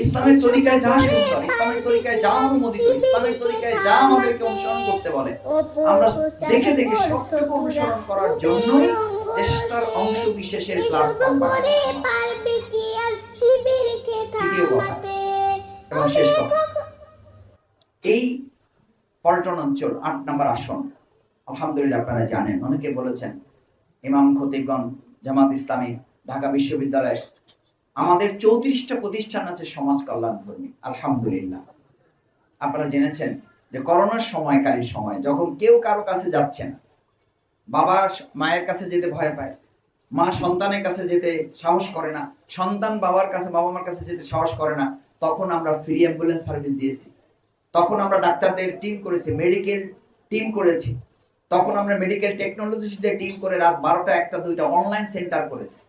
ইসলামের তরিকায় যা সুন্দর, ইসলামের তরিকায় যা অনুমোদিত, ইসলামের তরিকায় যা আমাদেরকে অনুসরণ করতে বলে, আমরা দেখে দেখে সবটুকু অনুসরণ করার জন্যই চেষ্টার অংশ বিশেষের প্ল্যাটফর্ম এবং শেষ কথা, এই পল্টন অঞ্চল ৮ নম্বর আসন আলহামদুলিল্লাহ আপনারা জানেন, অনেকে বলেছেন ইমাম খতিবগণ জামাত ইসলামী ঢাকা বিশ্ববিদ্যালয় আমাদের 34টা প্রতিষ্ঠান আছে সমাজ কল্যাণ ধর্মী। আলহামদুলিল্লাহ আপনারা জেনেছেন যে করোনার সময়কালীন সময় যখন কেউ কারো কাছে যাচ্ছে না, বাবা মায়ের কাছে যেতে ভয় পায়, মা সন্তানের কাছে যেতে সাহস করে না, সন্তান বাবার কাছে বাবা মার কাছে যেতে সাহস করে না, তখন আমরা ফ্রি অ্যাম্বুলেন্স সার্ভিস দিয়েছি, তখন আমরা ডাক্তারদের টিম করেছি, মেডিকেল টিম করেছি, তখন আমরা মেডিকেল টেকনোলজিস্টদের টিম করে রাত 12টা 1টা 2টা অনলাইন সেন্টার করেছি।